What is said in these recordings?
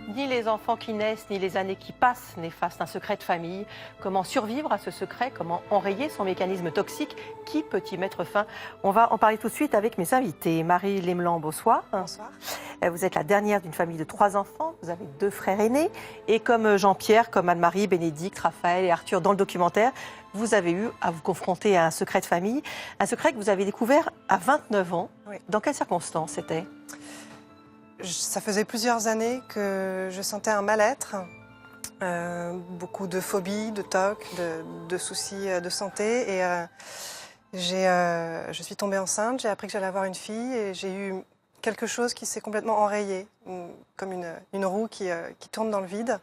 Ni les enfants qui naissent, ni les années qui passent n'effacent un secret de famille. Comment survivre à ce secret? Comment enrayer son mécanisme toxique? Qui peut y mettre fin? On va en parler tout de suite avec mes invités. Marie Lemelan, bonsoir. Bonsoir. Vous êtes la dernière d'une famille de 3 enfants. Vous avez 2 frères aînés. Et comme Jean-Pierre, comme Anne-Marie, Bénédicte, Raphaël et Arthur dans le documentaire, vous avez eu à vous confronter à un secret de famille. Un secret que vous avez découvert à 29 ans. Oui. Dans quelles circonstances c'était? Ça faisait plusieurs années que je sentais un mal-être, beaucoup de phobies, de tocs, de soucis de santé. Et je suis tombée enceinte, j'ai appris que j'allais avoir une fille et j'ai eu quelque chose qui s'est complètement enrayé, comme une roue qui tourne dans le vide.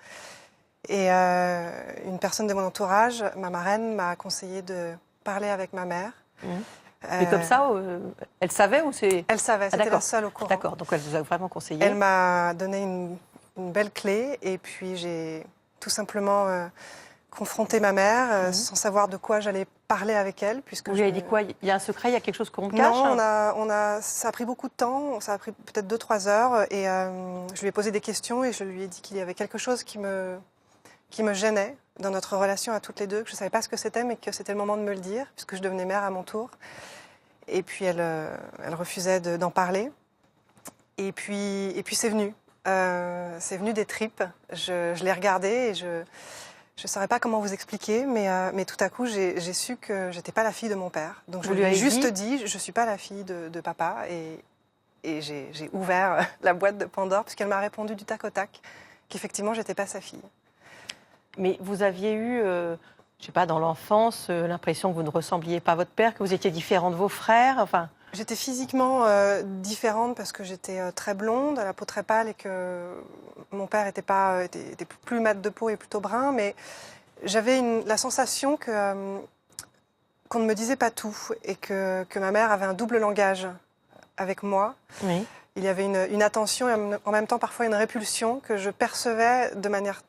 Et une personne de mon entourage, ma marraine, m'a conseillé de parler avec ma mère. Mais comme ça, elle savait ou c'est... Elle savait, c'était d'accord. la seule au courant. D'accord, donc elle vous a vraiment conseillé. Elle m'a donné une belle clé et puis j'ai tout simplement confronté ma mère sans savoir de quoi j'allais parler avec elle. Puisque Vous lui avez dit quoi? Il y a un secret, il y a quelque chose qu'on cache? Non, ça a pris beaucoup de temps, ça a pris peut-être 2-3 heures et je lui ai posé des questions et je lui ai dit qu'il y avait quelque chose qui me gênait dans notre relation à toutes les deux, que je ne savais pas ce que c'était, mais que c'était le moment de me le dire, puisque je devenais mère à mon tour. Et puis elle refusait d'en parler. Et puis c'est venu. C'est venu des tripes. Je l'ai regardé et je ne saurais pas comment vous expliquer, mais tout à coup, j'ai su que je n'étais pas la fille de mon père. Donc je lui ai juste dit, je ne suis pas la fille de papa. Et j'ai ouvert la boîte de Pandore, puisqu'elle m'a répondu du tac au tac qu'effectivement, je n'étais pas sa fille. Mais vous aviez eu, je ne sais pas, dans l'enfance, l'impression que vous ne ressembliez pas à votre père, que vous étiez différent de vos frères, enfin... J'étais physiquement différente parce que j'étais très blonde, à la peau très pâle et que mon père était plus mat de peau et plutôt brun, mais j'avais la sensation qu'on ne me disait pas tout et que ma mère avait un double langage avec moi. Oui. Il y avait une attention et en même temps parfois une répulsion que je percevais de manière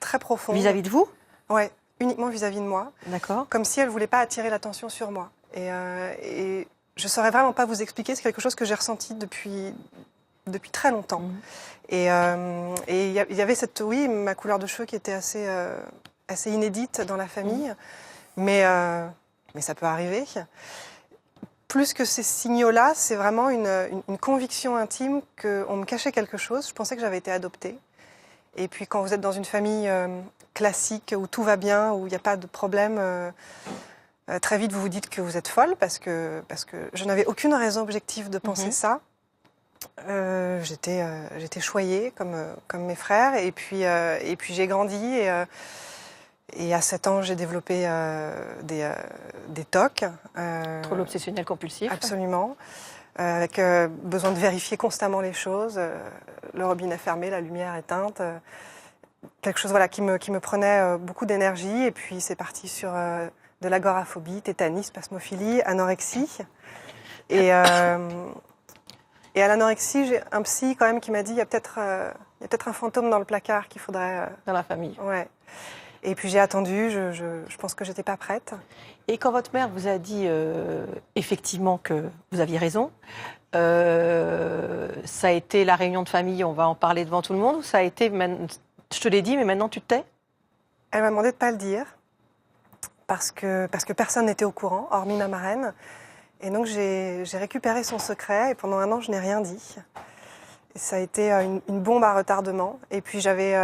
très profonde. Vis-à-vis de vous? Oui, uniquement vis-à-vis de moi. D'accord. Comme si elle ne voulait pas attirer l'attention sur moi. Et je ne saurais vraiment pas vous expliquer, c'est quelque chose que j'ai ressenti depuis très longtemps. Et il y avait ma couleur de cheveux qui était assez inédite dans la famille, mais ça peut arriver. Plus que ces signaux-là, c'est vraiment une conviction intime qu'on me cachait quelque chose. Je pensais que j'avais été adoptée. Et puis quand vous êtes dans une famille classique, où tout va bien, où il n'y a pas de problème... très vite, vous vous dites que vous êtes folle parce que je n'avais aucune raison objective de penser ça. J'étais choyée comme mes frères et puis j'ai grandi et à 7 ans, j'ai développé des TOC. Trouble obsessionnel compulsif. Absolument. Avec besoin de vérifier constamment les choses. Le robinet fermé, la lumière éteinte. Quelque chose qui me prenait beaucoup d'énergie et puis c'est parti sur... de l'agoraphobie, tétanie, spasmophilie, anorexie. Et à l'anorexie, j'ai un psy quand même qui m'a dit il y a peut-être un fantôme dans le placard qu'il faudrait... Dans la famille. Ouais. Et puis j'ai attendu, je pense que j'étais pas prête. Et quand votre mère vous a dit effectivement que vous aviez raison, ça a été la réunion de famille, on va en parler devant tout le monde, ou ça a été, je te l'ai dit, mais maintenant tu te tais? Elle m'a demandé de pas le dire. Parce que personne n'était au courant, hormis ma marraine. Et donc j'ai récupéré son secret et pendant 1 an, je n'ai rien dit. Et ça a été une bombe à retardement. Et puis j'avais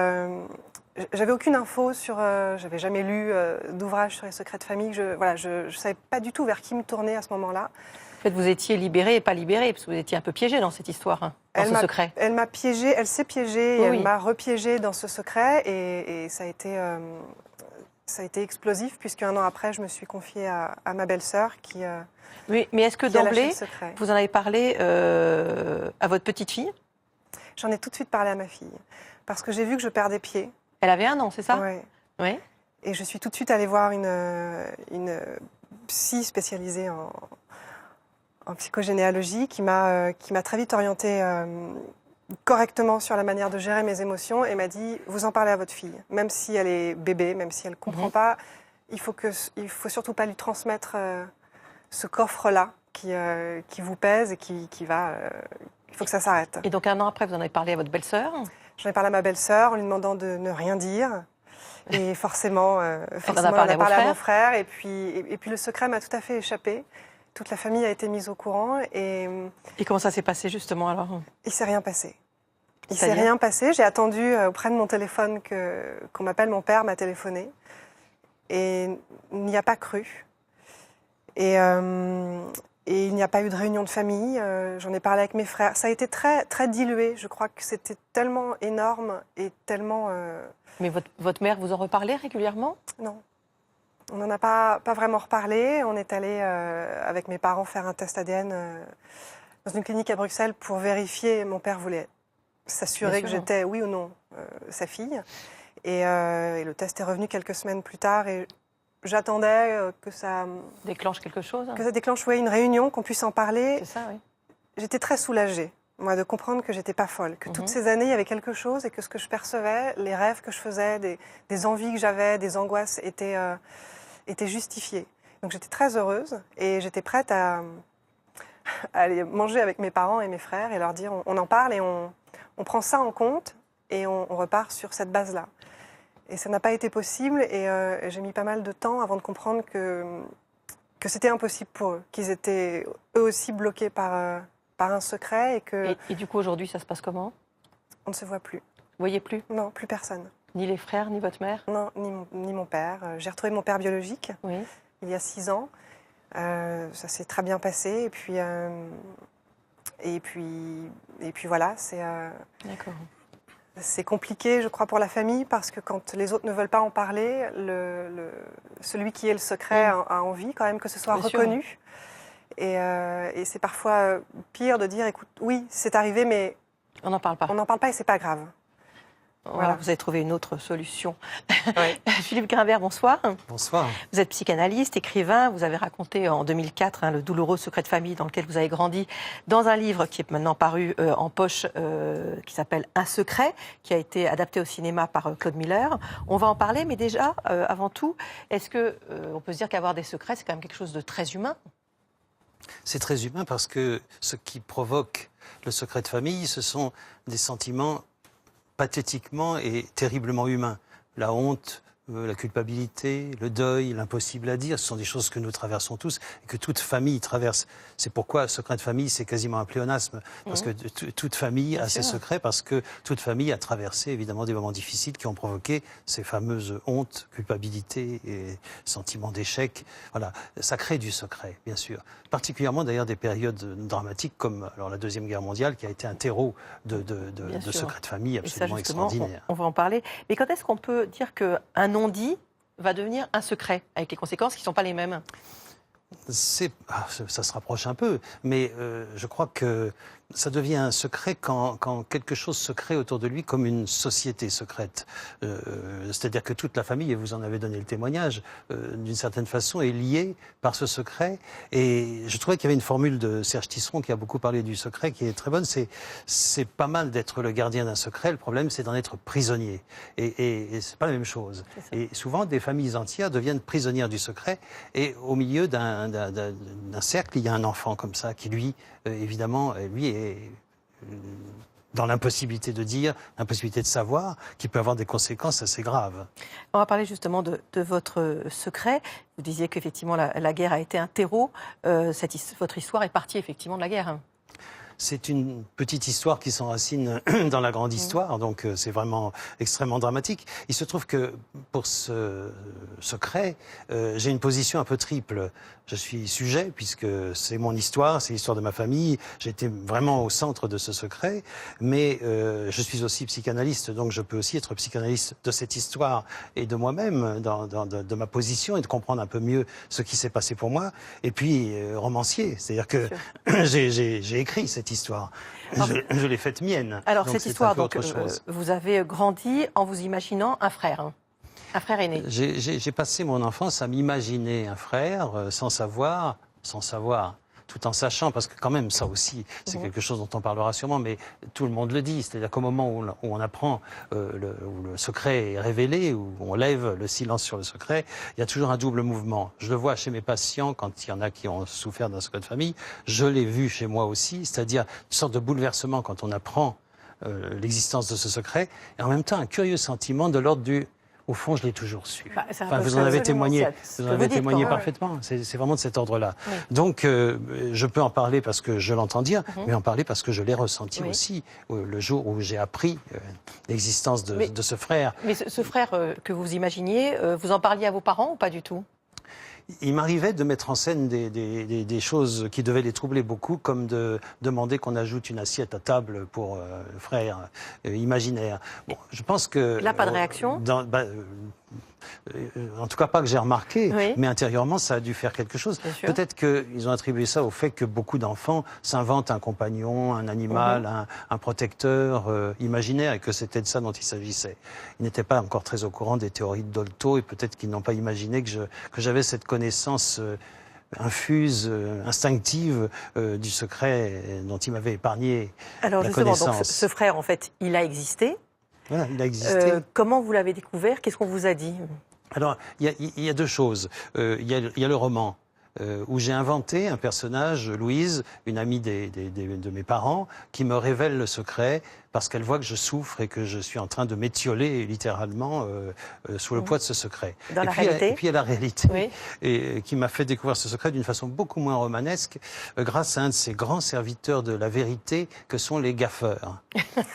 aucune info sur... j'avais jamais lu d'ouvrage sur les secrets de famille. Je savais pas du tout vers qui me tourner à ce moment-là. En fait, vous étiez libérée et pas libérée, parce que vous étiez un peu piégée dans cette histoire, dans ce secret. Elle m'a piégée, elle s'est piégée et elle m'a repiégée dans ce secret. Et ça a été explosif, puisque 1 an après, je me suis confiée à ma belle-sœur qui... Oui, mais est-ce que d'emblée, vous en avez parlé à votre petite fille? J'en ai tout de suite parlé à ma fille, parce que j'ai vu que je perdais pied. Elle avait 1 an, c'est ça? Oui. Oui. Et je suis tout de suite allée voir une psy spécialisée en psychogénéalogie qui m'a très vite orientée correctement sur la manière de gérer mes émotions et m'a dit « vous en parlez à votre fille, même si elle est bébé, même si elle ne comprend pas, il faut surtout pas lui transmettre ce coffre-là qui vous pèse et qui va Il faut que ça s'arrête. Et donc 1 an après, vous en avez parlé à votre belle-sœur. J'en ai parlé à ma belle-sœur en lui demandant de ne rien dire. Et forcément, On en a on parlé a parlé à à mon frère. Et puis le secret m'a tout à fait échappé. Toute la famille a été mise au courant et Et comment ça s'est passé justement alors? il ne s'est rien passé. Il ne s'est C'est-à-dire rien passé. J'ai attendu auprès de mon téléphone qu'on m'appelle. Mon père m'a téléphoné et n'y a pas cru. Et il n'y a pas eu de réunion de famille. J'en ai parlé avec mes frères. Ça a été très, très dilué. Je crois que c'était tellement énorme et tellement... Mais votre mère vous en reparlait régulièrement? Non. On n'en a pas vraiment reparlé. On est allé avec mes parents faire un test ADN dans une clinique à Bruxelles pour vérifier. Mon père voulait s'assurer que j'étais, oui ou non, sa fille. Et le test est revenu quelques semaines plus tard. Et j'attendais que ça Déclenche quelque chose? que ça déclenche une réunion, qu'on puisse en parler. C'est ça, oui. J'étais très soulagée, moi, de comprendre que j'étais pas folle, que toutes ces années, il y avait quelque chose et que ce que je percevais, les rêves que je faisais, des envies que j'avais, des angoisses étaient justifiées. Donc j'étais très heureuse et j'étais prête à aller manger avec mes parents et mes frères et leur dire on en parle et on prend ça en compte et on repart sur cette base-là. Et ça n'a pas été possible et j'ai mis pas mal de temps avant de comprendre que c'était impossible pour eux, qu'ils étaient eux aussi bloqués par un secret et que... Et du coup, aujourd'hui, ça se passe comment? On ne se voit plus. Vous voyez plus? Non, plus personne. Ni les frères, ni votre mère? Non, ni mon père. J'ai retrouvé mon père biologique Oui. il y a 6 ans. Ça s'est très bien passé et puis voilà, D'accord. c'est compliqué, je crois, pour la famille parce que quand les autres ne veulent pas en parler, celui qui est le secret a envie quand même que ce soit Bien sûr. reconnu. Et c'est parfois pire de dire, écoute, oui, c'est arrivé, mais On n'en parle pas. on n'en parle pas et c'est pas grave. Voilà, vous avez trouvé une autre solution. Oui. Philippe Grimbert, bonsoir. Bonsoir. Vous êtes psychanalyste, écrivain. Vous avez raconté en 2004 le douloureux secret de famille dans lequel vous avez grandi dans un livre qui est maintenant paru en poche, qui s'appelle Un secret, qui a été adapté au cinéma par Claude Miller. On va en parler, mais déjà, avant tout, est-ce que on peut se dire qu'avoir des secrets, c'est quand même quelque chose de très humain? C'est très humain parce que ce qui provoque le secret de famille, ce sont des sentiments pathétiquement et terriblement humains. La honte, la culpabilité, le deuil, l'impossible à dire, ce sont des choses que nous traversons tous et que toute famille traverse. C'est pourquoi secret de famille, c'est quasiment un pléonasme, parce que toute famille a ses secrets, parce que toute famille a traversé évidemment des moments difficiles qui ont provoqué ces fameuses hontes, culpabilité et sentiments d'échec. Voilà, ça crée du secret, bien sûr. Particulièrement d'ailleurs des périodes dramatiques comme alors, la Deuxième Guerre mondiale, qui a été un terreau de secrets de famille absolument extraordinaire. On va en parler. Mais quand est-ce qu'on peut dire qu'un non-dit va devenir un secret, avec les conséquences qui ne sont pas les mêmes? Ça se rapproche un peu, mais je crois que ça devient un secret quand quelque chose se crée autour de lui comme une société secrète. C'est-à-dire que toute la famille, et vous en avez donné le témoignage, d'une certaine façon est liée par ce secret. Et je trouvais qu'il y avait une formule de Serge Tisseron qui a beaucoup parlé du secret, qui est très bonne. C'est pas mal d'être le gardien d'un secret, le problème c'est d'en être prisonnier. Et c'est pas la même chose. Et souvent, des familles entières deviennent prisonnières du secret, et au milieu d'un cercle, il y a un enfant comme ça, qui lui, évidemment, lui est dans l'impossibilité de dire, l'impossibilité de savoir, qui peut avoir des conséquences assez graves. On va parler justement de votre secret. Vous disiez qu'effectivement la guerre a été un terreau. Votre histoire est partie effectivement de la guerre. C'est une petite histoire qui s'enracine dans la grande histoire, donc c'est vraiment extrêmement dramatique. Il se trouve que pour ce secret, j'ai une position un peu triple. Je suis sujet, puisque c'est mon histoire, c'est l'histoire de ma famille. J'étais vraiment au centre de ce secret, mais je suis aussi psychanalyste, donc je peux aussi être psychanalyste de cette histoire et de moi-même, de ma position, et de comprendre un peu mieux ce qui s'est passé pour moi. Et puis romancier, c'est-à-dire que j'ai écrit cette histoire. Je l'ai faite mienne. Alors donc cette histoire, donc, autre chose. vous avez grandi en vous imaginant un frère aîné. J'ai passé mon enfance à m'imaginer un frère sans savoir. tout en sachant, parce que quand même, ça aussi, c'est quelque chose dont on parlera sûrement, mais tout le monde le dit, c'est-à-dire qu'au moment où on apprend, où le secret est révélé, où on lève le silence sur le secret, il y a toujours un double mouvement. Je le vois chez mes patients, quand il y en a qui ont souffert d'un secret de famille, je l'ai vu chez moi aussi, c'est-à-dire une sorte de bouleversement quand on apprend l'existence de ce secret, et en même temps un curieux sentiment de l'ordre du au fond, je l'ai toujours su. Bah, enfin, vous en avez témoigné, témoigné parfaitement. C'est vraiment de cet ordre-là. Oui. Donc, je peux en parler parce que je l'entends dire, mais en parler parce que je l'ai ressenti aussi le jour où j'ai appris l'existence de ce frère. Mais ce frère que vous imaginiez, vous en parliez à vos parents ou pas du tout? Il m'arrivait de mettre en scène des choses qui devaient les troubler beaucoup, comme de demander qu'on ajoute une assiette à table pour le frère imaginaire. Bon, je pense que... Là, pas de réaction en tout cas, pas que j'ai remarqué, Oui. mais intérieurement, ça a dû faire quelque chose. Peut-être qu'ils ont attribué ça au fait que beaucoup d'enfants s'inventent un compagnon, un animal, un protecteur imaginaire, et que c'était de ça dont il s'agissait. Ils n'étaient pas encore très au courant des théories de Dolto, et peut-être qu'ils n'ont pas imaginé que j'avais cette connaissance infuse, instinctive du secret dont il m'avait épargné Alors la justement, connaissance. donc, ce frère, en fait, il a existé. Voilà, il a existé. Comment vous l'avez découvert? Qu'est-ce qu'on vous a dit? Alors, il y a deux choses. Il y a le roman. Où j'ai inventé un personnage, Louise, une amie de mes parents, qui me révèle le secret parce qu'elle voit que je souffre et que je suis en train de m'étioler littéralement sous le poids de ce secret. Dans la réalité. Et puis il y a la réalité, Oui. et qui m'a fait découvrir ce secret d'une façon beaucoup moins romanesque, grâce à un de ces grands serviteurs de la vérité que sont les gaffeurs.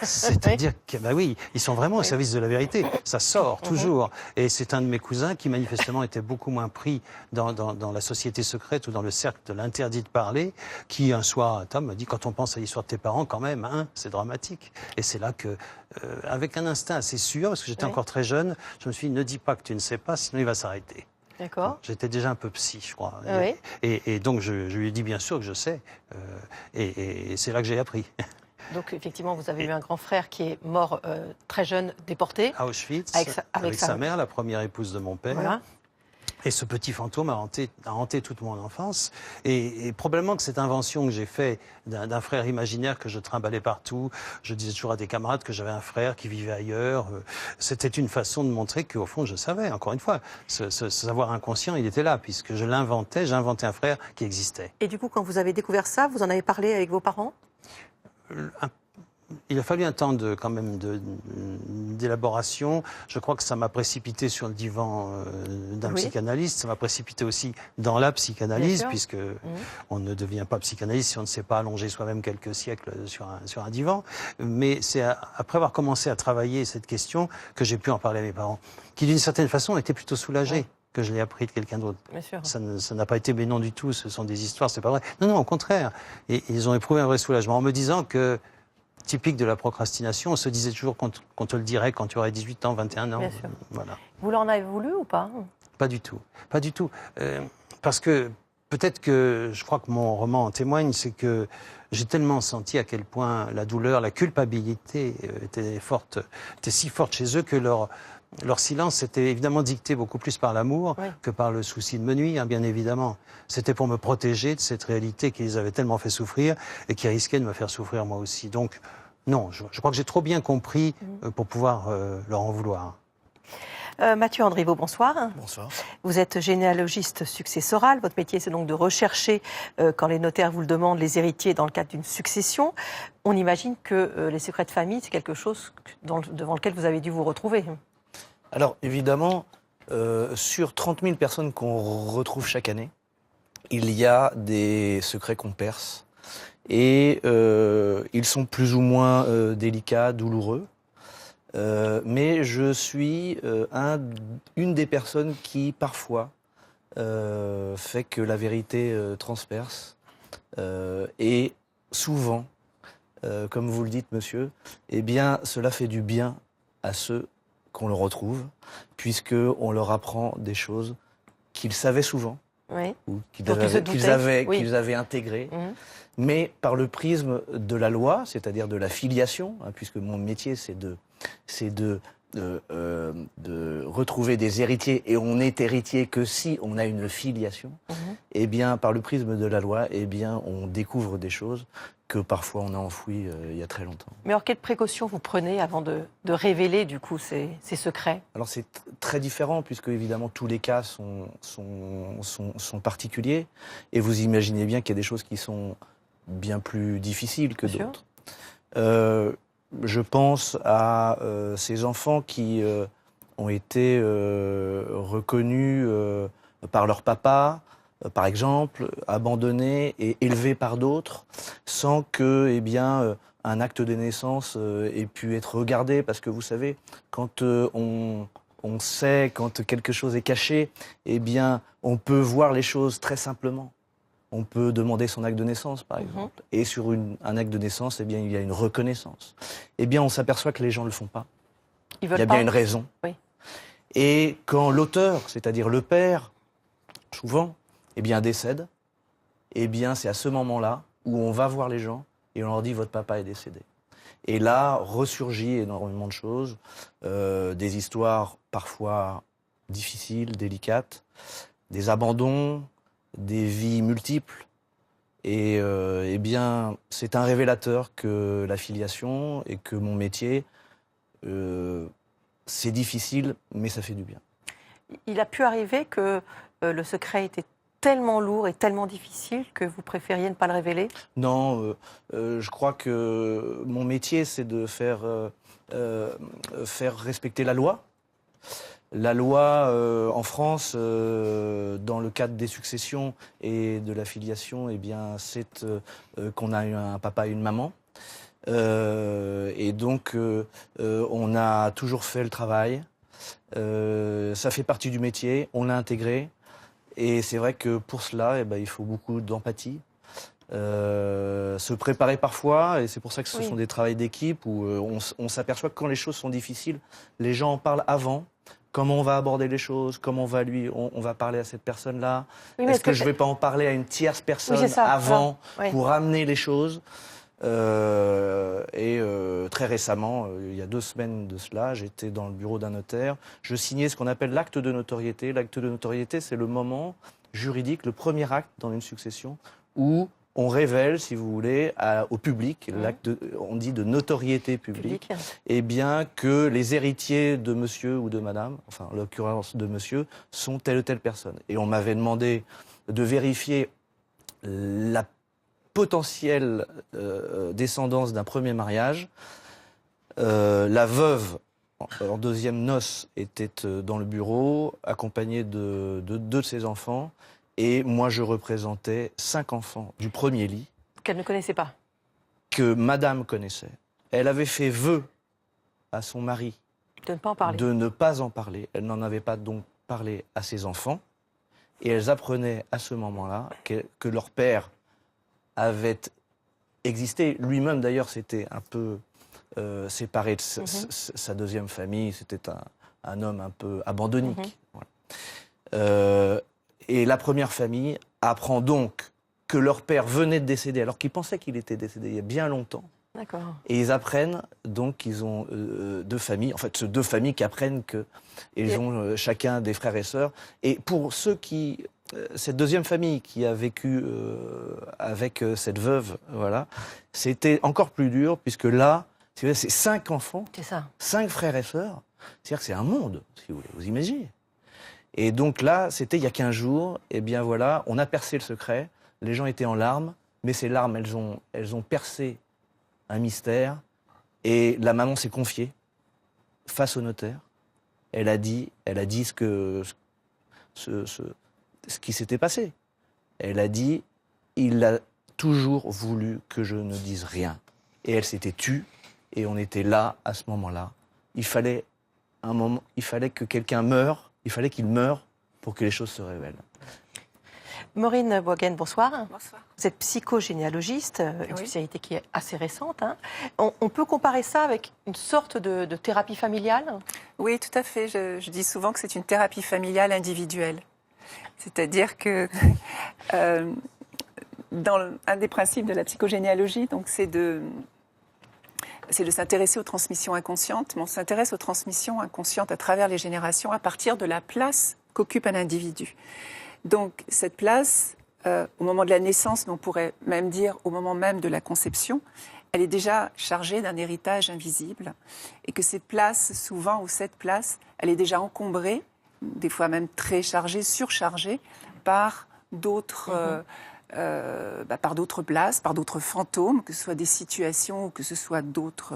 C'est-à-dire que, bah oui, ils sont vraiment au service de la vérité. Ça sort toujours. Et c'est un de mes cousins qui manifestement était beaucoup moins pris dans la société secrète ou dans le cercle de l'interdit de parler, qui un soir, Tom m'a dit, quand on pense à l'histoire de tes parents, quand même, hein, c'est dramatique. Et c'est là que, avec un instinct assez sûr, parce que j'étais encore très jeune, je me suis dit, ne dis pas que tu ne sais pas, sinon il va s'arrêter. D'accord. J'étais déjà un peu psy, je crois. Oui. Et donc, je lui ai dit, bien sûr que je sais. Et c'est là que j'ai appris. Donc, effectivement, vous avez eu un grand frère qui est mort très jeune, déporté. À Auschwitz, avec sa mère, la première épouse de mon père. Voilà. Et ce petit fantôme a hanté toute mon enfance. Et probablement que cette invention que j'ai faite d'un frère imaginaire que je trimballais partout, je disais toujours à des camarades que j'avais un frère qui vivait ailleurs, c'était une façon de montrer qu'au fond, je savais, encore une fois, ce savoir inconscient, il était là, puisque je l'inventais, j'inventais un frère qui existait. Et du coup, quand vous avez découvert ça, vous en avez parlé avec vos parents? Il a fallu un temps d'élaboration. Je crois que ça m'a précipité sur le divan d'un psychanalyste. Ça m'a précipité aussi dans la psychanalyse, puisque on ne devient pas psychanalyste si on ne sait pas allonger soi-même quelques siècles sur un divan. Mais c'est après avoir commencé à travailler cette question que j'ai pu en parler à mes parents, qui d'une certaine façon étaient plutôt soulagés. Que je l'ai appris de quelqu'un d'autre. Ça n'a pas été mais non du tout, ce sont des histoires, c'est pas vrai. Non, non, au contraire. Et ils ont éprouvé un vrai soulagement en me disant que, typique de la procrastination, on se disait toujours qu'on te le dirait quand tu aurais 18 ans, 21 ans. Bien sûr. Voilà. Vous l'en avez voulu ou pas? Pas du tout. Pas du tout. Parce que peut-être que, je crois que mon roman en témoigne, c'est que j'ai tellement senti à quel point la douleur, la culpabilité était si forte chez eux que leur silence était évidemment dicté beaucoup plus par l'amour que par le souci de me nuire, bien évidemment. C'était pour me protéger de cette réalité qui les avait tellement fait souffrir et qui risquait de me faire souffrir moi aussi. Donc, non, je crois que j'ai trop bien compris pour pouvoir leur en vouloir. Mathieu Andriveau, bonsoir. Bonsoir. Vous êtes généalogiste successoral. Votre métier, c'est donc de rechercher, quand les notaires vous le demandent, les héritiers dans le cadre d'une succession. On imagine que les secrets de famille, c'est quelque chose devant lequel vous avez dû vous retrouver. Alors, évidemment, sur 30 000 personnes qu'on retrouve chaque année, il y a des secrets qu'on perce. Et ils sont plus ou moins délicats, douloureux. Mais je suis une des personnes qui, parfois, fait que la vérité transperce. Et souvent, comme vous le dites, monsieur, eh bien, cela fait du bien à ceux qu'on le retrouve, puisqu'on leur apprend des choses qu'ils savaient souvent, ou qu'ils avaient intégrées, mais par le prisme de la loi, c'est-à-dire de la filiation, puisque mon métier c'est de de retrouver des héritiers, et on n'est héritier que si on a une filiation, eh bien, par le prisme de la loi, eh bien, on découvre des choses que parfois on a enfouies il y a très longtemps. Mais alors, quelles précautions vous prenez avant de révéler, du coup, ces secrets? Alors, c'est très différent, puisque, évidemment, tous les cas sont particuliers, et vous imaginez bien qu'il y a des choses qui sont bien plus difficiles que d'autres. Je pense à ces enfants qui ont été reconnus par leur papa, par exemple, abandonnés et élevés par d'autres, sans que, eh bien, un acte de naissance ait pu être regardé. Parce que vous savez, quand on sait, quand quelque chose est caché, eh bien, on peut voir les choses très simplement. On peut demander son acte de naissance, par exemple. Et sur un acte de naissance, eh bien, il y a une reconnaissance. Eh bien, on s'aperçoit que les gens ne le font pas. Il y a bien une raison. Oui. Et quand l'auteur, c'est-à-dire le père, souvent, eh bien, décède, eh bien, c'est à ce moment-là où on va voir les gens et on leur dit « votre papa est décédé ». Et là, ressurgit énormément de choses, des histoires parfois difficiles, délicates, des abandons, des vies multiples. Et eh bien, c'est un révélateur que la filiation et que mon métier, c'est difficile, mais ça fait du bien. Il a pu arriver que le secret était tellement lourd et tellement difficile que vous préfériez ne pas le révéler? Non, je crois que mon métier, c'est de faire respecter la loi. La loi en France, dans le cadre des successions et de la filiation, eh bien, c'est qu'on a eu un papa et une maman. Et donc, on a toujours fait le travail. Ça fait partie du métier, on l'a intégré. Et c'est vrai que pour cela, eh ben, il faut beaucoup d'empathie. Se préparer parfois, et c'est pour ça que ce sont des travails d'équipe où on s'aperçoit que quand les choses sont difficiles, les gens en parlent avant. Comment on va aborder les choses, comment on va parler à cette personne-là. Est-ce que je ne vais pas en parler à une tierce personne avant pour amener les choses? Très récemment, il y a 2 semaines de cela, j'étais dans le bureau d'un notaire. Je signais ce qu'on appelle l'acte de notoriété. L'acte de notoriété, c'est le moment juridique, le premier acte dans une succession où on révèle, si vous voulez, au public, on dit de notoriété publique, eh bien que les héritiers de monsieur ou de madame, enfin en l'occurrence de monsieur, sont telle ou telle personne. Et on m'avait demandé de vérifier la potentielle descendance d'un premier mariage. La veuve, en deuxième noce, était dans le bureau, accompagnée de 2 de ses enfants. Et moi, je représentais 5 enfants du premier lit. Qu'elle ne connaissait pas. Que madame connaissait. Elle avait fait vœu à son mari de ne pas en parler. De ne pas en parler. Elle n'en avait pas donc parlé à ses enfants. Et elles apprenaient à ce moment-là que leur père avait existé. Lui-même, d'ailleurs, s'était un peu séparé de sa deuxième famille. C'était un homme un peu abandonnique. Voilà. Et la première famille apprend donc que leur père venait de décéder, alors qu'ils pensaient qu'il était décédé il y a bien longtemps. D'accord. Et ils apprennent donc qu'ils ont 2 familles, en fait, 2 familles qui apprennent qu'ils ont chacun des frères et sœurs. Et pour ceux qui... cette deuxième famille qui a vécu avec cette veuve, voilà, c'était encore plus dur, puisque là, c'est 5 enfants, 5 frères et sœurs. C'est-à-dire que c'est un monde, si vous voulez, vous imaginez. Et donc là, c'était il y a 15 jours, et bien voilà, on a percé le secret, les gens étaient en larmes, mais ces larmes, elles ont percé un mystère, et la maman s'est confiée face au notaire. Elle a dit ce qui s'était passé. Elle a dit, il a toujours voulu que je ne dise rien. Et elle s'était tue, et on était là, à ce moment-là. Il fallait que quelqu'un meure, il fallait qu'il meure pour que les choses se révèlent. Maureen Boisgaine, bonsoir. Bonsoir. Vous êtes psychogénéalogiste, une spécialité qui est assez récente. Hein. On peut comparer ça avec une sorte de thérapie familiale? Oui, tout à fait. Je dis souvent que c'est une thérapie familiale individuelle. C'est-à-dire que dans un des principes de la psychogénéalogie, donc, c'est c'est de s'intéresser aux transmissions inconscientes, mais on s'intéresse aux transmissions inconscientes à travers les générations à partir de la place qu'occupe un individu. Donc cette place, au moment de la naissance, mais on pourrait même dire au moment même de la conception, elle est déjà chargée d'un héritage invisible et que ces places, souvent, ou cette place, elle est déjà encombrée, des fois même très chargée, surchargée, par d'autres par d'autres places, par d'autres fantômes, que ce soit des situations ou que ce soit d'autres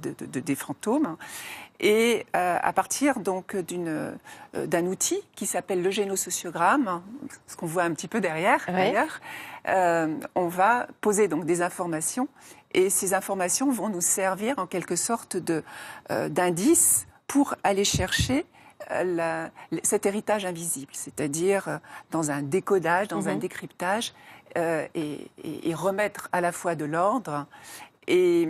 des fantômes. Et à partir donc d'un outil qui s'appelle le génosociogramme, ce qu'on voit un petit peu derrière, d'ailleurs, on va poser donc des informations et ces informations vont nous servir en quelque sorte d'indice pour aller chercher cet héritage invisible, c'est-à-dire dans un décodage, dans un décryptage et remettre à la fois de l'ordre et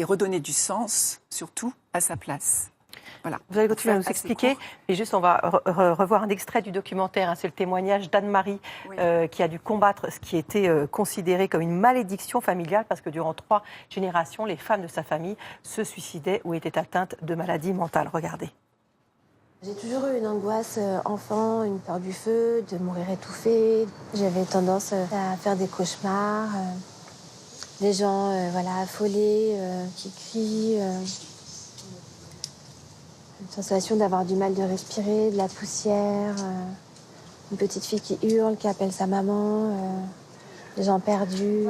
redonner du sens, surtout, à sa place. Voilà. Vous allez continuer à nous expliquer, et juste on va revoir un extrait du documentaire, hein, c'est le témoignage d'Anne-Marie qui a dû combattre ce qui était considéré comme une malédiction familiale parce que durant 3 générations, les femmes de sa famille se suicidaient ou étaient atteintes de maladies mentales. Regardez. J'ai toujours eu une angoisse enfant, une peur du feu, de mourir étouffée. J'avais tendance à faire des cauchemars, des gens affolés, qui crient, une sensation d'avoir du mal de respirer, de la poussière, une petite fille qui hurle, qui appelle sa maman, des gens perdus.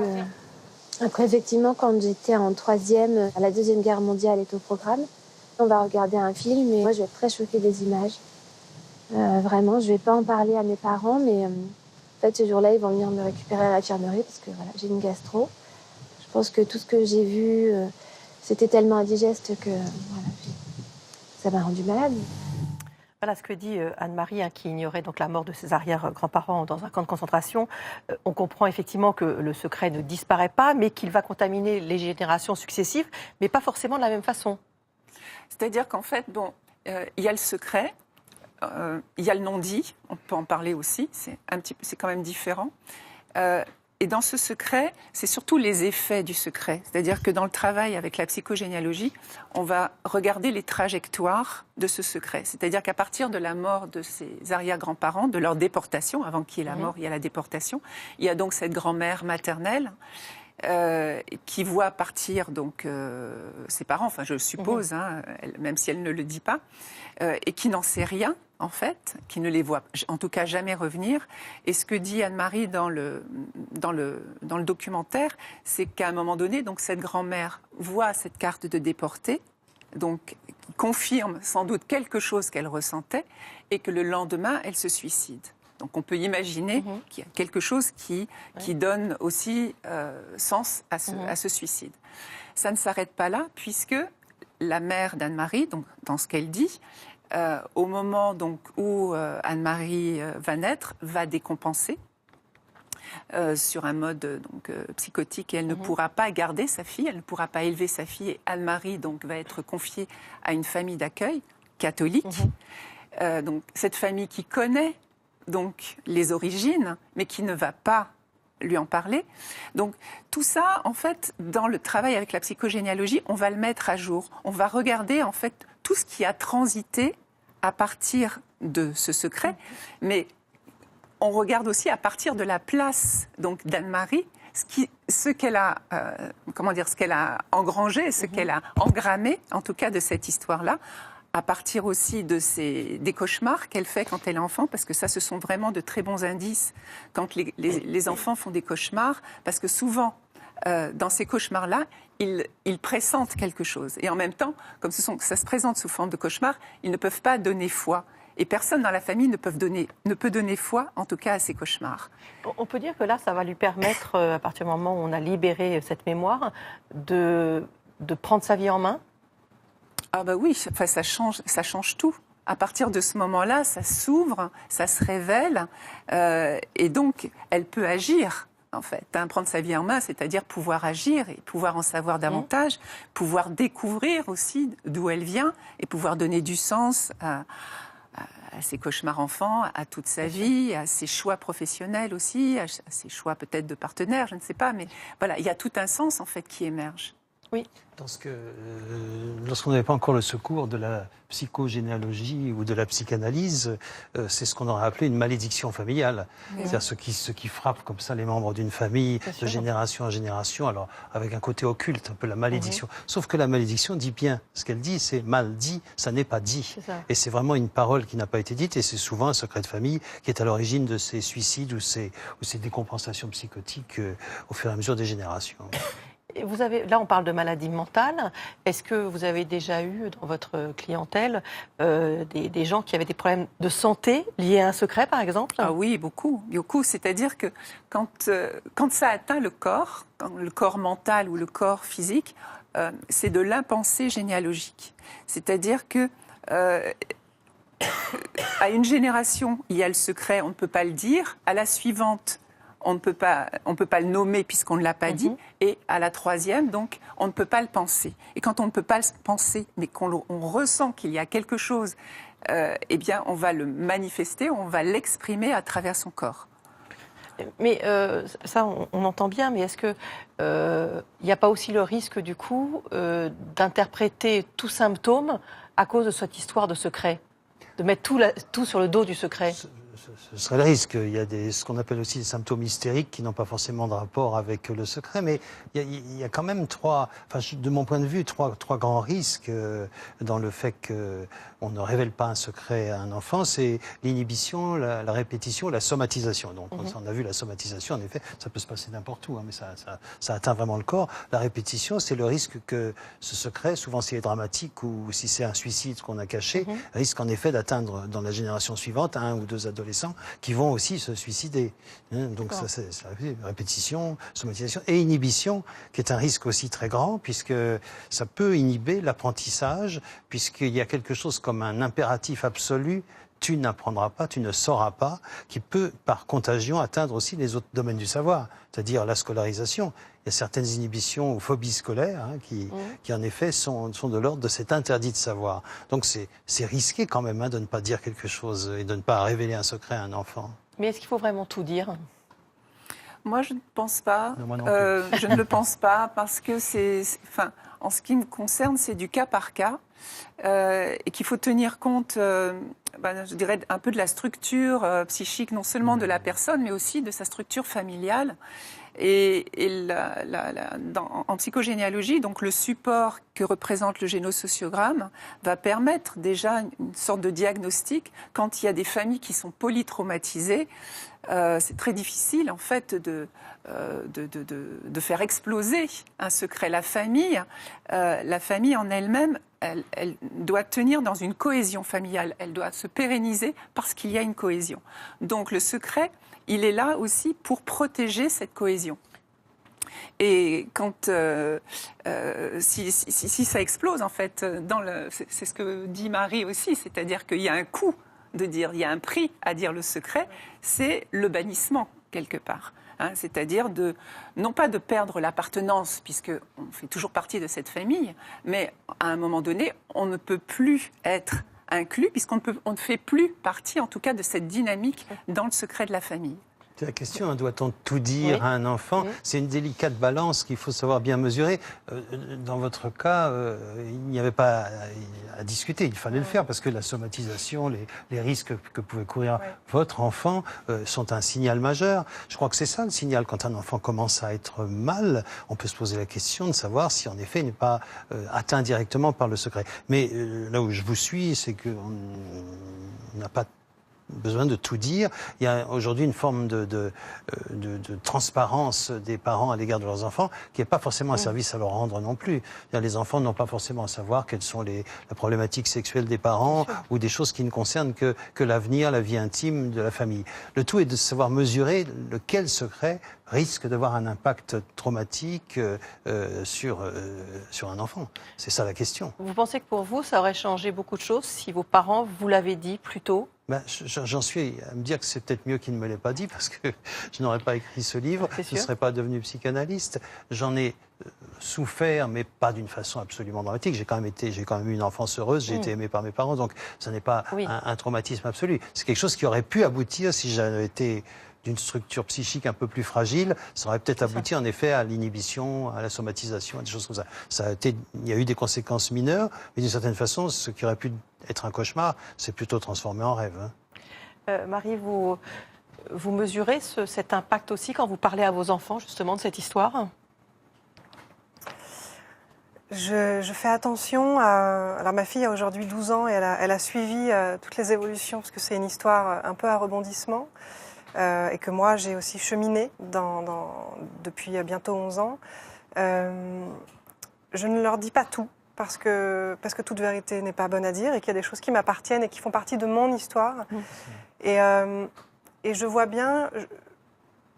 Après, effectivement, quand j'étais en 3e, la Deuxième Guerre mondiale est au programme. On va regarder un film et moi, je vais être très choquée des images. Vraiment, je ne vais pas en parler à mes parents, mais en fait, ce jour-là, ils vont venir me récupérer à l'infirmerie parce que j'ai une gastro. Je pense que tout ce que j'ai vu, c'était tellement indigeste que ça m'a rendue malade. Voilà ce que dit Anne-Marie, qui ignorait donc la mort de ses arrière-grands-parents dans un camp de concentration. On comprend effectivement que le secret ne disparaît pas, mais qu'il va contaminer les générations successives, mais pas forcément de la même façon. C'est-à-dire qu'en fait, il y a le secret, il y a le non-dit, on peut en parler aussi, c'est quand même différent. Et dans ce secret, c'est surtout les effets du secret. C'est-à-dire que dans le travail avec la psychogénéalogie, on va regarder les trajectoires de ce secret. C'est-à-dire qu'à partir de la mort de ses arrière-grands-parents, de leur déportation, avant qu'il y ait la mort, il y a la déportation, il y a donc cette grand-mère maternelle qui voit partir donc ses parents, enfin je suppose, même si elle ne le dit pas, et qui n'en sait rien en fait, qui ne les voit en tout cas jamais revenir. Et ce que dit Anne-Marie dans le documentaire, c'est qu'à un moment donné, donc cette grand-mère voit cette carte de déporté, donc confirme sans doute quelque chose qu'elle ressentait, et que le lendemain elle se suicide. Donc on peut imaginer qu'il y a quelque chose qui donne aussi sens à ce suicide. Ça ne s'arrête pas là, puisque la mère d'Anne-Marie, donc, dans ce qu'elle dit, au moment donc, où Anne-Marie va naître, va décompenser sur un mode psychotique et elle ne pourra pas garder sa fille, elle ne pourra pas élever sa fille. Et Anne-Marie donc, va être confiée à une famille d'accueil catholique. Donc, cette famille qui connaît donc les origines, mais qui ne va pas lui en parler. Donc tout ça, en fait, dans le travail avec la psychogénéalogie, on va le mettre à jour. On va regarder, en fait, tout ce qui a transité à partir de ce secret, mais on regarde aussi à partir de la place donc d'Anne-Marie, ce qu'elle a, ce qu'elle a engrangé, ce qu'elle a engrammé, en tout cas de cette histoire-là, à partir aussi des cauchemars qu'elle fait quand elle est enfant, parce que ça, ce sont vraiment de très bons indices quand les enfants font des cauchemars, parce que souvent, dans ces cauchemars-là, ils pressentent quelque chose. Et en même temps, comme ça se présente sous forme de cauchemar, ils ne peuvent pas donner foi. Et personne dans la famille ne peut donner foi, en tout cas, à ces cauchemars. On peut dire que là, ça va lui permettre, à partir du moment où on a libéré cette mémoire, de prendre sa vie en main. Ah bah oui, enfin, ça change tout. À partir de ce moment-là, ça s'ouvre, ça se révèle, et donc elle peut agir, en fait. Prendre sa vie en main, c'est-à-dire pouvoir agir et pouvoir en savoir davantage, pouvoir découvrir aussi d'où elle vient et pouvoir donner du sens à ses cauchemars enfants, à toute sa vie, à ses choix professionnels aussi, à ses choix peut-être de partenaire, je ne sais pas, mais voilà, il y a tout un sens en fait qui émerge. Oui. Lorsqu'on n'avait pas encore le secours de la psychogénéalogie ou de la psychanalyse, c'est ce qu'on aurait appelé une malédiction familiale. C'est-à-dire ce qui frappe comme ça les membres d'une famille de génération en génération, alors avec un côté occulte, un peu la malédiction. Sauf que la malédiction dit bien ce qu'elle dit, c'est mal dit, ça n'est pas dit. Et c'est vraiment une parole qui n'a pas été dite, et c'est souvent un secret de famille qui est à l'origine de ces suicides ou ces décompensations psychotiques au fur et à mesure des générations. Et là, on parle de maladie mentale. Est-ce que vous avez déjà eu dans votre clientèle des gens qui avaient des problèmes de santé liés à un secret, par exemple? Ah oui, beaucoup. C'est-à-dire que quand ça atteint le corps mental ou le corps physique, c'est de l'impensé généalogique. C'est-à-dire que à une génération, il y a le secret, on ne peut pas le dire. À la suivante, on ne peut pas le nommer puisqu'on ne l'a pas dit. Et à la troisième, donc, on ne peut pas le penser. Et quand on ne peut pas le penser, mais qu'on ressent qu'il y a quelque chose, eh bien, on va le manifester, on va l'exprimer à travers son corps. Mais ça, on entend bien, mais est-ce qu'il n'y a pas aussi le risque, du coup, d'interpréter tout symptôme à cause de cette histoire de secret? De mettre tout sur le dos du secret? Ce serait le risque. Il y a ce qu'on appelle aussi des symptômes hystériques qui n'ont pas forcément de rapport avec le secret, mais il y a quand même de mon point de vue, trois grands risques dans le fait qu'on ne révèle pas un secret à un enfant. C'est l'inhibition, la répétition, la somatisation. Donc, on a vu la somatisation, en effet, ça peut se passer n'importe où, hein, mais ça atteint vraiment le corps. La répétition, c'est le risque que ce secret, souvent s'il est dramatique ou si c'est un suicide qu'on a caché, risque en effet d'atteindre dans la génération suivante un ou deux adolescents qui vont aussi se suicider. Donc ça, c'est répétition, somatisation et inhibition, qui est un risque aussi très grand, puisque ça peut inhiber l'apprentissage, puisqu'il y a quelque chose comme un impératif absolu: tu n'apprendras pas, tu ne sauras pas, qui peut, par contagion, atteindre aussi les autres domaines du savoir, c'est-à-dire la scolarisation. Il y a certaines inhibitions ou phobies scolaires qui en effet, sont de l'ordre de cet interdit de savoir. Donc c'est risqué quand même de ne pas dire quelque chose et de ne pas révéler un secret à un enfant. Mais est-ce qu'il faut vraiment tout dire? Moi, je ne pense pas. Non, moi non plus. Je ne le pense pas parce que en ce qui me concerne, c'est du cas par cas et qu'il faut tenir compte, je dirais, un peu de la structure psychique, non seulement de la personne, mais aussi de sa structure familiale. Et en psychogénéalogie, donc le support que représente le génosociogramme va permettre déjà une sorte de diagnostic. Quand il y a des familles qui sont polytraumatisées, c'est très difficile en fait de faire exploser un secret. La famille en elle-même, elle doit tenir dans une cohésion familiale, elle doit se pérenniser parce qu'il y a une cohésion. Donc le secret, il est là aussi pour protéger cette cohésion. Et quand si ça explose, en fait, c'est ce que dit Marie aussi, c'est-à-dire qu'il y a un coût de dire, il y a un prix à dire le secret, c'est le bannissement quelque part. C'est-à-dire non pas de perdre l'appartenance, puisqu'on fait toujours partie de cette famille, mais à un moment donné, on ne peut plus être inclus, puisqu'on ne fait plus partie, en tout cas, de cette dynamique dans le secret de la famille. C'est la question, doit-on tout dire à un enfant? C'est une délicate balance qu'il faut savoir bien mesurer. Dans votre cas, il n'y avait pas à discuter, il fallait le faire, parce que la somatisation, les risques que pouvait courir votre enfant sont un signal majeur. Je crois que c'est ça le signal. Quand un enfant commence à être mal, on peut se poser la question de savoir si en effet il n'est pas atteint directement par le secret. Mais là où je vous suis, c'est qu'on n'a pas besoin de tout dire. Il y a aujourd'hui une forme de transparence des parents à l'égard de leurs enfants qui n'est pas forcément un service à leur rendre non plus. Les enfants n'ont pas forcément à savoir quelles sont la problématique sexuelle des parents ou des choses qui ne concernent que l'avenir, la vie intime de la famille. Le tout est de savoir mesurer lequel secret risque d'avoir un impact traumatique sur un enfant. C'est ça la question. Vous pensez que pour vous, ça aurait changé beaucoup de choses si vos parents vous l'avaient dit plus tôt? J'en suis à me dire que c'est peut-être mieux qu'ils ne me l'aient pas dit, parce que je n'aurais pas écrit ce livre, je ne serais pas devenu psychanalyste. J'en ai souffert, mais pas d'une façon absolument dramatique. J'ai quand même eu une enfance heureuse, j'ai été aimé par mes parents, donc ce n'est pas un traumatisme absolu. C'est quelque chose qui aurait pu aboutir si j'avais été d'une structure psychique un peu plus fragile, ça aurait peut-être abouti en effet à l'inhibition, à la somatisation, à des choses comme ça. Il y a eu des conséquences mineures, mais d'une certaine façon, ce qui aurait pu être un cauchemar, c'est plutôt transformé en rêve. Marie, vous mesurez cet impact aussi quand vous parlez à vos enfants justement de cette histoire? Je fais attention à... Alors ma fille a aujourd'hui 12 ans et elle a suivi toutes les évolutions parce que c'est une histoire un peu à rebondissement et que moi j'ai aussi cheminé depuis bientôt 11 ans. Je ne leur dis pas tout parce que toute vérité n'est pas bonne à dire et qu'il y a des choses qui m'appartiennent et qui font partie de mon histoire. Et je vois bien...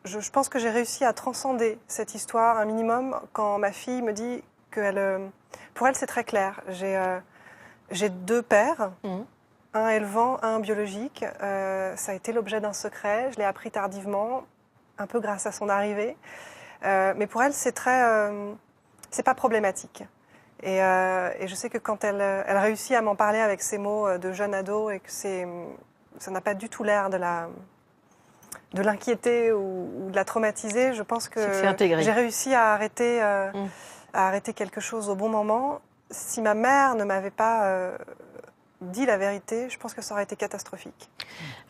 Je pense que j'ai réussi à transcender cette histoire un minimum quand ma fille me dit pour elle, c'est très clair. J'ai 2 pères, un élevant, un biologique. Ça a été l'objet d'un secret. Je l'ai appris tardivement, un peu grâce à son arrivée. Mais pour elle, c'est pas problématique. Et je sais que quand elle réussit à m'en parler avec ses mots de jeune ado et que ça n'a pas du tout l'air de l'inquiéter ou de la traumatiser, je pense que j'ai réussi à arrêter quelque chose au bon moment. Si ma mère ne m'avait pas dit la vérité, je pense que ça aurait été catastrophique.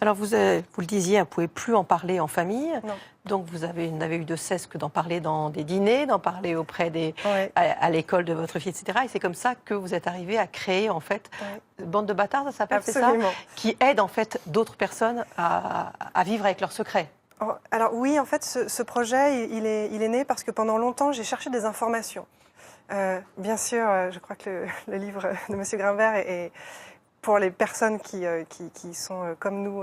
Alors vous le disiez, vous ne pouvez plus en parler en famille. Non. Donc vous n'avez eu de cesse que d'en parler dans des dîners, d'en parler auprès à l'école de votre fille, etc. Et c'est comme ça que vous êtes arrivé à créer en fait Bande de bâtards, ça s'appelle, c'est ça? Qui aide en fait d'autres personnes à vivre avec leurs secrets. Alors oui, en fait, ce projet, il est né parce que pendant longtemps, j'ai cherché des informations. Bien sûr, je crois que le livre de M. Grimbert est pour les personnes qui sont comme nous,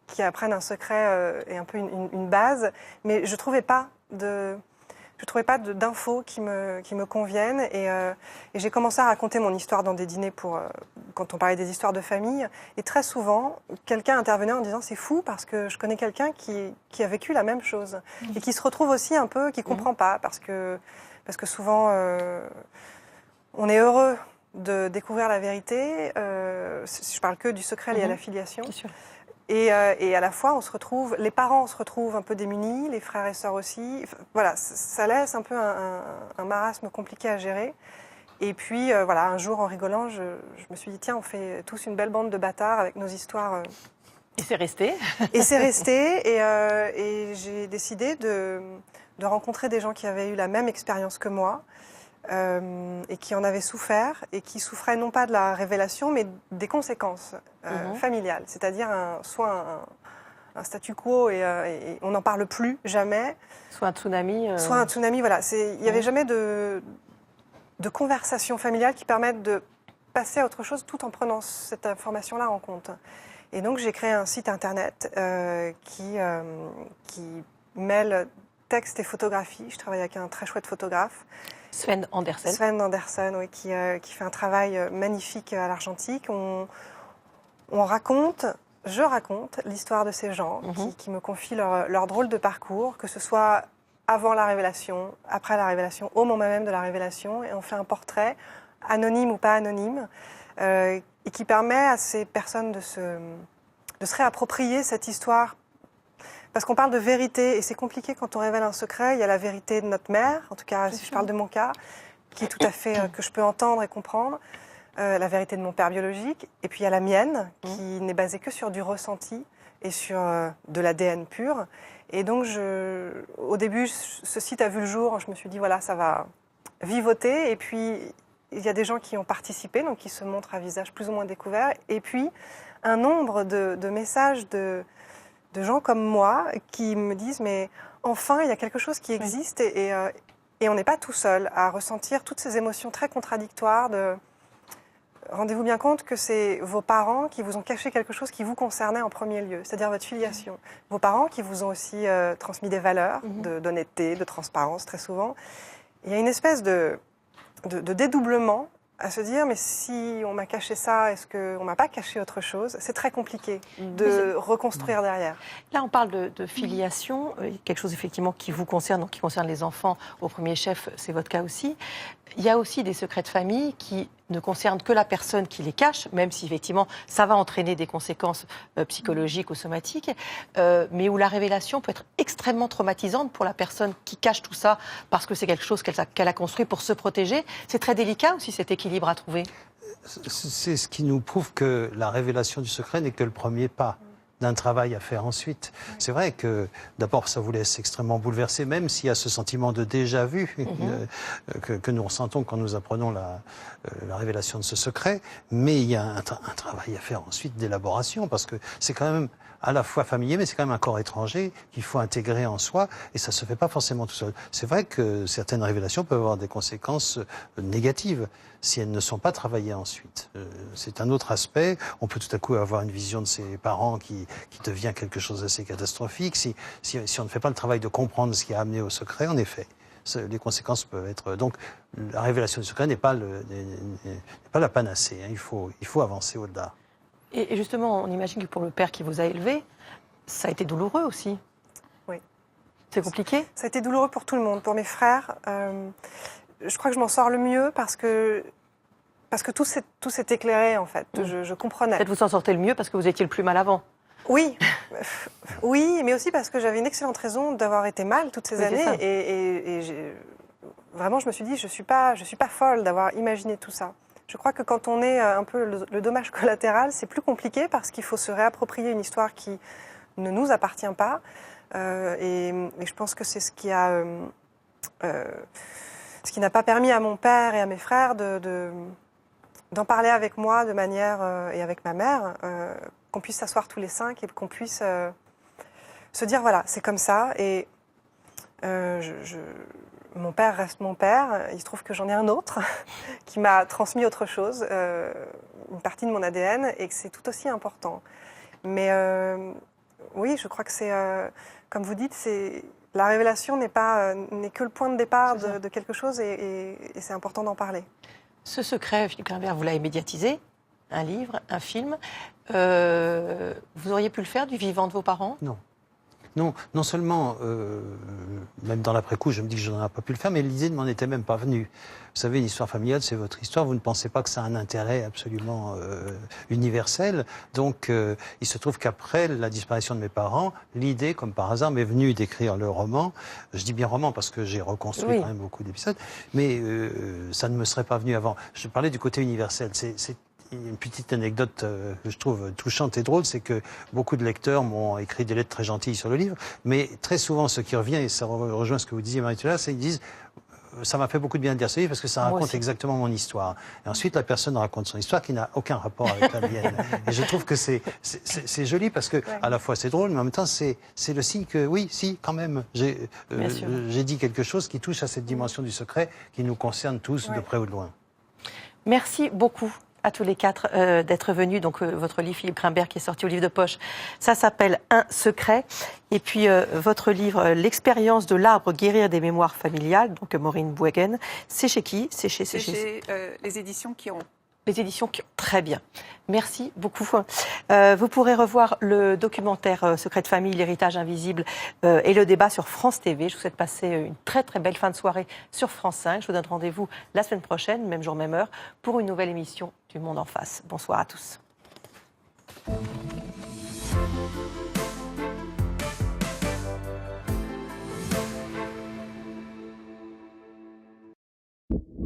qui apprennent un secret, est un peu une base. Mais je trouvais pas d'infos qui me conviennent. Et j'ai commencé à raconter mon histoire dans des dîners quand on parlait des histoires de famille. Et très souvent, quelqu'un intervenait en disant « c'est fou parce que je connais quelqu'un qui a vécu la même chose. » Et qui se retrouve aussi un peu, qui ne comprend pas. Parce que souvent, on est heureux de découvrir la vérité. Je parle que du secret lié à la filiation. Bien sûr. Et à la fois, les parents se retrouvent un peu démunis, les frères et sœurs aussi. Enfin, voilà, ça laisse un peu un marasme compliqué à gérer. Et puis, voilà, un jour, en rigolant, je me suis dit, tiens, on fait tous une belle bande de bâtards avec nos histoires. Et c'est resté. Et c'est resté. Et j'ai décidé de rencontrer des gens qui avaient eu la même expérience que moi. Et qui en avaient souffert et qui souffraient non pas de la révélation mais des conséquences familiales, c'est-à-dire soit un statu quo et on n'en parle plus jamais, soit un tsunami. Soit un tsunami, voilà. Il n'y avait jamais de conversation familiale qui permette de passer à autre chose tout en prenant cette information-là en compte. Et donc j'ai créé un site internet qui mêle texte et photographie. Je travaille avec un très chouette photographe. Sven Andersen. Sven Andersen, oui, qui fait un travail magnifique à l'Argentique. Je raconte l'histoire de ces gens qui me confient leur drôle de parcours, que ce soit avant la révélation, après la révélation, au moment même de la révélation. Et on fait un portrait, anonyme ou pas anonyme, et qui permet à ces personnes de se réapproprier cette histoire. Parce qu'on parle de vérité, et c'est compliqué quand on révèle un secret. Il y a la vérité de notre mère, en tout cas si je parle de mon cas, qui est tout à fait, que je peux entendre et comprendre. La vérité de mon père biologique. Et puis il y a la mienne, qui n'est basée que sur du ressenti et sur de l'ADN pur. Et donc, au début, ce site a vu le jour. Je me suis dit, voilà, ça va vivoter. Et puis, il y a des gens qui ont participé, donc qui se montrent à visage plus ou moins découvert. Et puis, un nombre de messages de gens comme moi qui me disent mais enfin il y a quelque chose qui existe et on n'est pas tout seul à ressentir toutes ces émotions très contradictoires. Rendez-vous bien compte que c'est vos parents qui vous ont caché quelque chose qui vous concernait en premier lieu, c'est-à-dire votre filiation. Vos parents qui vous ont aussi transmis des valeurs d'honnêteté, de transparence très souvent. Il y a une espèce de dédoublement à se dire, mais si on m'a caché ça, est-ce qu'on ne m'a pas caché autre chose? C'est très compliqué de reconstruire derrière. Là, on parle de filiation, quelque chose effectivement qui vous concerne, donc qui concerne les enfants au premier chef, c'est votre cas aussi. Il y a aussi des secrets de famille qui ne concernent que la personne qui les cache, même si effectivement ça va entraîner des conséquences psychologiques ou somatiques, mais où la révélation peut être extrêmement traumatisante pour la personne qui cache tout ça parce que c'est quelque chose qu'elle a construit pour se protéger. C'est très délicat aussi cet équilibre à trouver. C'est ce qui nous prouve que la révélation du secret n'est que le premier pas d'un travail à faire ensuite. C'est vrai que d'abord ça vous laisse extrêmement bouleversé, même s'il y a ce sentiment de déjà vu que nous ressentons quand nous apprenons la révélation de ce secret, mais il y a un travail à faire ensuite d'élaboration, parce que c'est quand même à la fois familier, mais c'est quand même un corps étranger qu'il faut intégrer en soi, et ça se fait pas forcément tout seul. C'est vrai que certaines révélations peuvent avoir des conséquences négatives si elles ne sont pas travaillées ensuite. C'est un autre aspect. On peut tout à coup avoir une vision de ses parents qui devient quelque chose d'assez catastrophique. Si on ne fait pas le travail de comprendre ce qui a amené au secret, en effet, les conséquences peuvent être... Donc, la révélation du secret n'est pas la panacée. Hein. Il faut avancer au-delà. Et justement, on imagine que pour le père qui vous a élevé, ça a été douloureux aussi. Oui. C'est compliqué ? Ça a été douloureux pour tout le monde. Pour mes frères, je crois que je m'en sors le mieux parce que tout s'est éclairé, en fait. Je comprenais. Peut-être vous en sortez le mieux parce que vous étiez le plus mal avant. Oui, oui, mais aussi parce que j'avais une excellente raison d'avoir été mal toutes ces années. Et vraiment, je me suis dit, je suis pas folle d'avoir imaginé tout ça. Je crois que quand on est un peu le dommage collatéral, c'est plus compliqué parce qu'il faut se réapproprier une histoire qui ne nous appartient pas. Et je pense que c'est ce qui n'a pas permis à mon père et à mes frères d'en parler avec moi de manière, et avec ma mère, qu'on puisse s'asseoir tous les 5 et qu'on puisse se dire, voilà, c'est comme ça. Et mon père reste mon père. Il se trouve que j'en ai un autre qui m'a transmis autre chose, une partie de mon ADN, et que c'est tout aussi important. Mais oui, je crois que c'est, comme vous dites, la révélation n'est que le point de départ de quelque chose, et c'est important d'en parler. Ce secret, Philippe Grimbert, vous l'avez médiatisé, un livre, un film. Vous auriez pu le faire du vivant de vos parents ? Non. Non seulement, même dans l'après-coup, je me dis que je n'aurais pas pu le faire, mais l'idée ne m'en était même pas venue. Vous savez, une histoire familiale, c'est votre histoire. Vous ne pensez pas que ça a un intérêt absolument universel. Donc, il se trouve qu'après la disparition de mes parents, l'idée, comme par hasard, m'est venue d'écrire le roman. Je dis bien roman parce que j'ai reconstruit quand même beaucoup d'épisodes, mais ça ne me serait pas venu avant. Je parlais du côté universel. C'est une petite anecdote que je trouve touchante et drôle, c'est que beaucoup de lecteurs m'ont écrit des lettres très gentilles sur le livre, mais très souvent ce qui revient, et ça rejoint ce que vous disiez Marie-Thérèse, c'est qu'ils disent ça m'a fait beaucoup de bien de dire ce livre parce que ça raconte exactement mon histoire. Et ensuite la personne raconte son histoire qui n'a aucun rapport avec la mienne. Et je trouve que c'est joli parce que à la fois c'est drôle, mais en même temps c'est le signe que oui, si, quand même, j'ai dit quelque chose qui touche à cette dimension du secret qui nous concerne tous de près ou de loin. Merci beaucoup à tous les 4 d'être venus. Donc votre livre, Philippe Grimbert, qui est sorti au livre de poche, ça s'appelle Un secret. Et puis votre livre, L'expérience de l'arbre, guérir des mémoires familiales, donc Maureen Bouweggen. C'est chez qui ? C'est chez les éditions Chiron. Les éditions Chiron. Très bien. Merci beaucoup. Vous pourrez revoir le documentaire Secret de famille, l'héritage invisible et le débat sur France TV. Je vous souhaite passer une très très belle fin de soirée sur France 5. Je vous donne rendez-vous la semaine prochaine, même jour, même heure, pour une nouvelle émission du Monde en face. Bonsoir à tous.